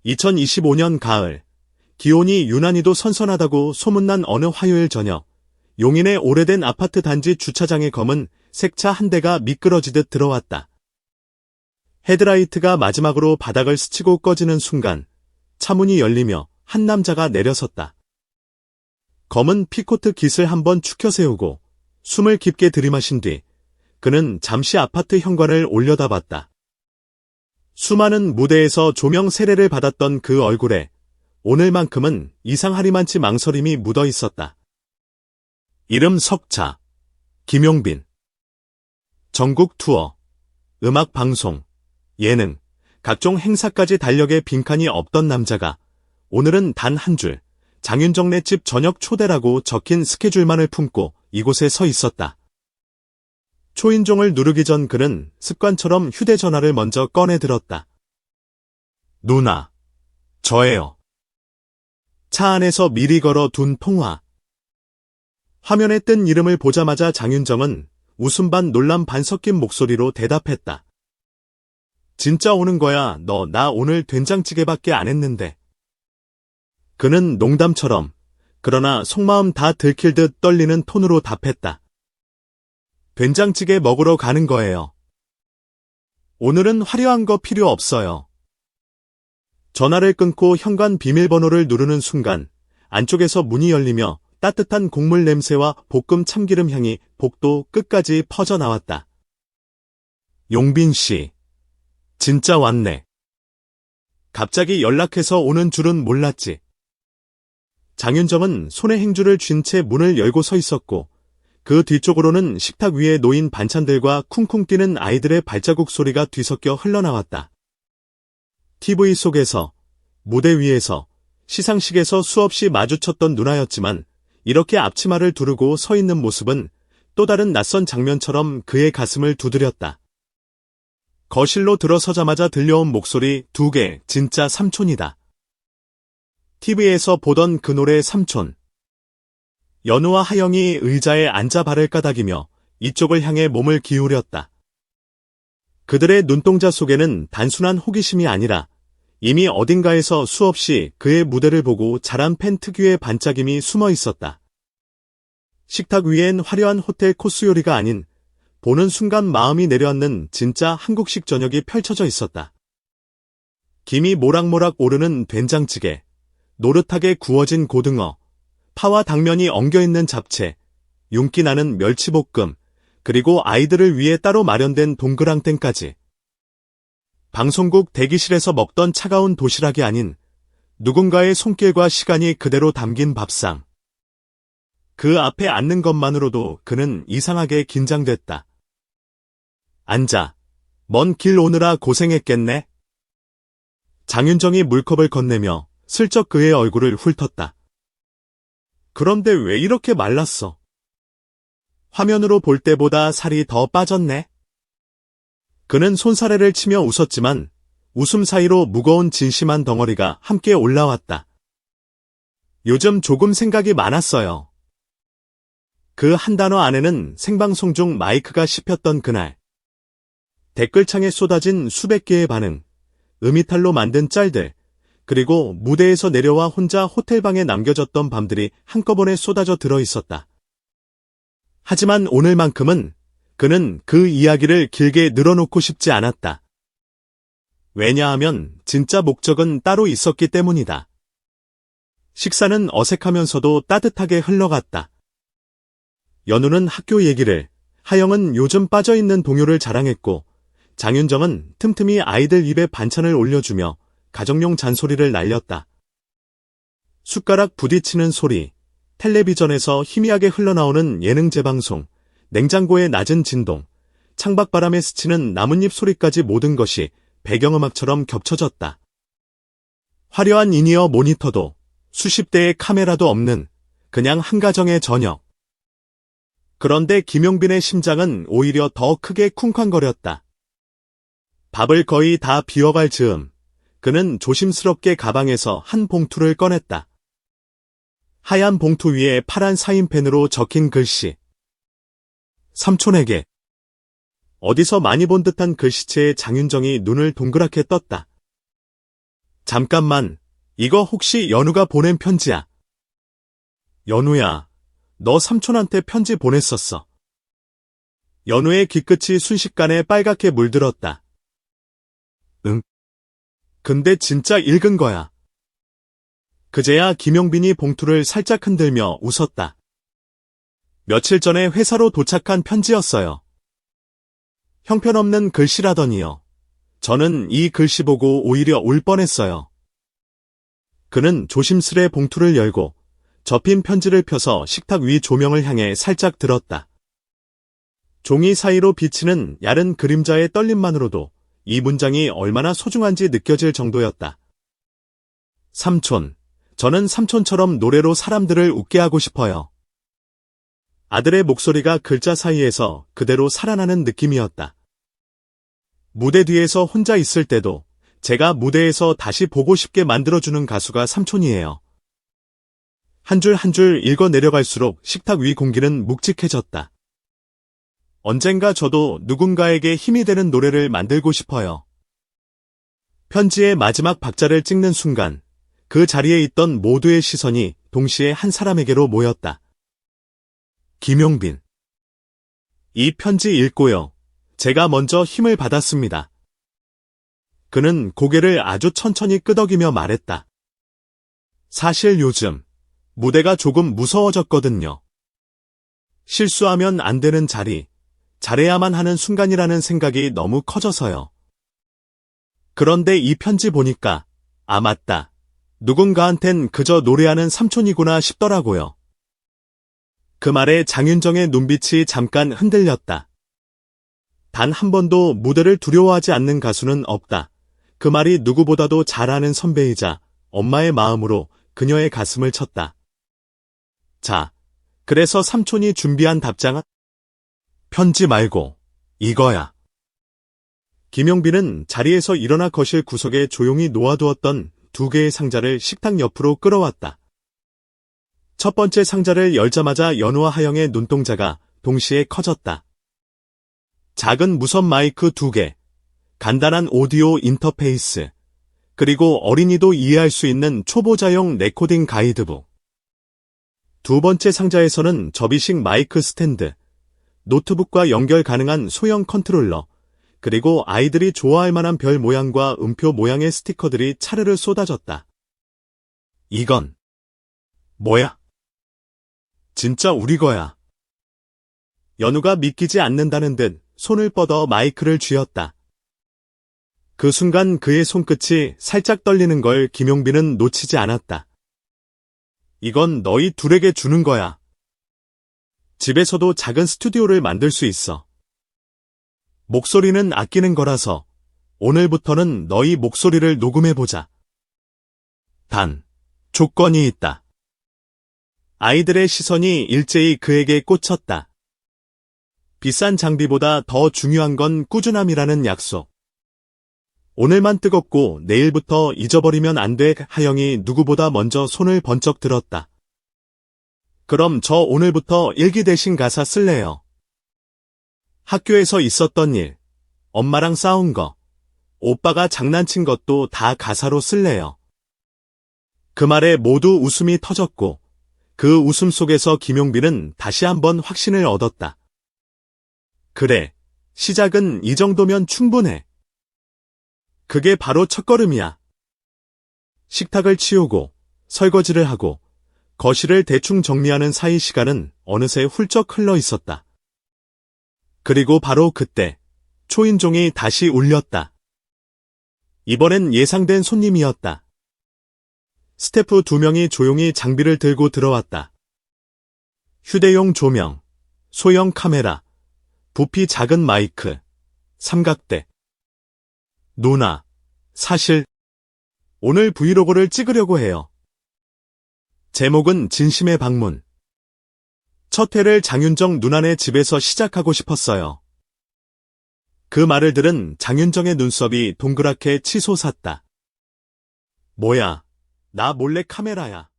2025년 가을, 기온이 유난히도 선선하다고 소문난 어느 화요일 저녁, 용인의 오래된 아파트 단지 주차장에 검은 색차 한 대가 미끄러지듯 들어왔다. 헤드라이트가 마지막으로 바닥을 스치고 꺼지는 순간 차문이 열리며 한 남자가 내려섰다. 검은 피코트 깃을 한번 축혀 세우고 숨을 깊게 들이마신 뒤 그는 잠시 아파트 현관을 올려다봤다. 수많은 무대에서 조명 세례를 받았던 그 얼굴에 오늘만큼은 이상하리만치 망설임이 묻어 있었다. 이름 석차, 김용빈. 전국 투어, 음악 방송, 예능, 각종 행사까지 달력에 빈칸이 없던 남자가 오늘은 단 한 줄, 장윤정네 집 저녁 초대라고 적힌 스케줄만을 품고 이곳에 서 있었다. 초인종을 누르기 전 그는 습관처럼 휴대전화를 먼저 꺼내 들었다. 누나, 저예요. 차 안에서 미리 걸어 둔 통화. 화면에 뜬 이름을 보자마자 장윤정은 웃음 반 놀람 반 섞인 목소리로 대답했다. 진짜 오는 거야. 나 오늘 된장찌개밖에 안 했는데. 그는 농담처럼 그러나 속마음 다 들킬 듯 떨리는 톤으로 답했다. 된장찌개 먹으러 가는 거예요. 오늘은 화려한 거 필요 없어요. 전화를 끊고 현관 비밀번호를 누르는 순간 안쪽에서 문이 열리며 따뜻한 국물 냄새와 볶음 참기름 향이 복도 끝까지 퍼져나왔다. 용빈 씨, 진짜 왔네. 갑자기 연락해서 오는 줄은 몰랐지. 장윤정은 손에 행주를 쥔 채 문을 열고 서 있었고 그 뒤쪽으로는 식탁 위에 놓인 반찬들과 쿵쿵 뛰는 아이들의 발자국 소리가 뒤섞여 흘러나왔다. TV 속에서, 무대 위에서, 시상식에서 수없이 마주쳤던 누나였지만 이렇게 앞치마를 두르고 서 있는 모습은 또 다른 낯선 장면처럼 그의 가슴을 두드렸다. 거실로 들어서자마자 들려온 목소리 두 개, 진짜 삼촌이다. TV에서 보던 그 노래 삼촌. 연우와 하영이 의자에 앉아 발을 까닥이며 이쪽을 향해 몸을 기울였다. 그들의 눈동자 속에는 단순한 호기심이 아니라 이미 어딘가에서 수없이 그의 무대를 보고 자란 팬 특유의 반짝임이 숨어 있었다. 식탁 위엔 화려한 호텔 코스 요리가 아닌 보는 순간 마음이 내려앉는 진짜 한국식 저녁이 펼쳐져 있었다. 김이 모락모락 오르는 된장찌개, 노릇하게 구워진 고등어, 파와 당면이 엉겨있는 잡채, 윤기 나는 멸치볶음, 그리고 아이들을 위해 따로 마련된 동그랑땡까지. 방송국 대기실에서 먹던 차가운 도시락이 아닌 누군가의 손길과 시간이 그대로 담긴 밥상. 그 앞에 앉는 것만으로도 그는 이상하게 긴장됐다. 앉아. 먼 길 오느라 고생했겠네. 장윤정이 물컵을 건네며 슬쩍 그의 얼굴을 훑었다. 그런데 왜 이렇게 말랐어? 화면으로 볼 때보다 살이 더 빠졌네. 그는 손사래를 치며 웃었지만 웃음 사이로 무거운 진심한 덩어리가 함께 올라왔다. 요즘 조금 생각이 많았어요. 그 한 단어 안에는 생방송 중 마이크가 씹혔던 그날. 댓글창에 쏟아진 수백 개의 반응, 음이탈로 만든 짤들, 그리고 무대에서 내려와 혼자 호텔방에 남겨졌던 밤들이 한꺼번에 쏟아져 들어 있었다. 하지만 오늘만큼은 그는 그 이야기를 길게 늘어놓고 싶지 않았다. 왜냐하면 진짜 목적은 따로 있었기 때문이다. 식사는 어색하면서도 따뜻하게 흘러갔다. 연우는 학교 얘기를, 하영은 요즘 빠져있는 동요를 자랑했고 장윤정은 틈틈이 아이들 입에 반찬을 올려주며 가정용 잔소리를 날렸다. 숟가락 부딪히는 소리, 텔레비전에서 희미하게 흘러나오는 예능 재방송, 냉장고의 낮은 진동, 창밖바람에 스치는 나뭇잎 소리까지 모든 것이 배경음악처럼 겹쳐졌다. 화려한 인이어 모니터도 수십 대의 카메라도 없는 그냥 한 가정의 저녁. 그런데 김용빈의 심장은 오히려 더 크게 쿵쾅거렸다. 밥을 거의 다 비워갈 즈음 그는 조심스럽게 가방에서 한 봉투를 꺼냈다. 하얀 봉투 위에 파란 사인펜으로 적힌 글씨. 삼촌에게. 어디서 많이 본 듯한 글씨체에 장윤정이 눈을 동그랗게 떴다. 잠깐만, 이거 혹시 연우가 보낸 편지야? 연우야, 너 삼촌한테 편지 보냈었어. 연우의 귀끝이 순식간에 빨갛게 물들었다. 응. 근데 진짜 읽은 거야. 그제야 김용빈이 봉투를 살짝 흔들며 웃었다. 며칠 전에 회사로 도착한 편지였어요. 형편없는 글씨라더니요. 저는 이 글씨 보고 오히려 울 뻔했어요. 그는 조심스레 봉투를 열고 접힌 편지를 펴서 식탁 위 조명을 향해 살짝 들었다. 종이 사이로 비치는 야른 그림자의 떨림만으로도 이 문장이 얼마나 소중한지 느껴질 정도였다. 삼촌, 저는 삼촌처럼 노래로 사람들을 웃게 하고 싶어요. 아들의 목소리가 글자 사이에서 그대로 살아나는 느낌이었다. 무대 뒤에서 혼자 있을 때도 제가 무대에서 다시 보고 싶게 만들어주는 가수가 삼촌이에요. 한 줄 한 줄 읽어 내려갈수록 식탁 위 공기는 묵직해졌다. 언젠가 저도 누군가에게 힘이 되는 노래를 만들고 싶어요. 편지의 마지막 박자를 찍는 순간 그 자리에 있던 모두의 시선이 동시에 한 사람에게로 모였다. 김용빈. 이 편지 읽고요. 제가 먼저 힘을 받았습니다. 그는 고개를 아주 천천히 끄덕이며 말했다. 사실 요즘 무대가 조금 무서워졌거든요. 실수하면 안 되는 자리, 잘해야만 하는 순간이라는 생각이 너무 커져서요. 그런데 이 편지 보니까, 아 맞다. 누군가한텐 그저 노래하는 삼촌이구나 싶더라고요. 그 말에 장윤정의 눈빛이 잠깐 흔들렸다. 단 한 번도 무대를 두려워하지 않는 가수는 없다. 그 말이 누구보다도 잘 아는 선배이자 엄마의 마음으로 그녀의 가슴을 쳤다. 자, 그래서 삼촌이 준비한 답장은? 편지 말고 이거야. 김용빈은 자리에서 일어나 거실 구석에 조용히 놓아두었던 2개의 상자를 식탁 옆으로 끌어왔다. 첫 번째 상자를 열자마자 연우와 하영의 눈동자가 동시에 커졌다. 작은 무선 마이크 2개, 간단한 오디오 인터페이스, 그리고 어린이도 이해할 수 있는 초보자용 레코딩 가이드북. 두 번째 상자에서는 접이식 마이크 스탠드, 노트북과 연결 가능한 소형 컨트롤러, 그리고 아이들이 좋아할 만한 별 모양과 음표 모양의 스티커들이 차르르 쏟아졌다. 이건 뭐야? 진짜 우리 거야. 연우가 믿기지 않는다는 듯 손을 뻗어 마이크를 쥐었다. 그 순간 그의 손끝이 살짝 떨리는 걸 김용빈은 놓치지 않았다. 이건 너희 둘에게 주는 거야. 집에서도 작은 스튜디오를 만들 수 있어. 목소리는 아끼는 거라서 오늘부터는 너희 목소리를 녹음해보자. 단, 조건이 있다. 아이들의 시선이 일제히 그에게 꽂혔다. 비싼 장비보다 더 중요한 건 꾸준함이라는 약속. 오늘만 뜨겁고 내일부터 잊어버리면 안 돼. 하영이 누구보다 먼저 손을 번쩍 들었다. 그럼 저 오늘부터 일기 대신 가사 쓸래요. 학교에서 있었던 일, 엄마랑 싸운 거, 오빠가 장난친 것도 다 가사로 쓸래요. 그 말에 모두 웃음이 터졌고 그 웃음 속에서 김용빈은 다시 한번 확신을 얻었다. 그래, 시작은 이 정도면 충분해. 그게 바로 첫걸음이야. 식탁을 치우고 설거지를 하고 거실을 대충 정리하는 사이 시간은 어느새 훌쩍 흘러 있었다. 그리고 바로 그때 초인종이 다시 울렸다. 이번엔 예상된 손님이었다. 스태프 2명이 조용히 장비를 들고 들어왔다. 휴대용 조명, 소형 카메라, 부피 작은 마이크, 삼각대. 누나, 사실 오늘 브이로그를 찍으려고 해요. 제목은 진심의 방문. 첫 회를 장윤정 누나네 집에서 시작하고 싶었어요. 그 말을 들은 장윤정의 눈썹이 동그랗게 치솟았다. 뭐야, 나 몰래 카메라야.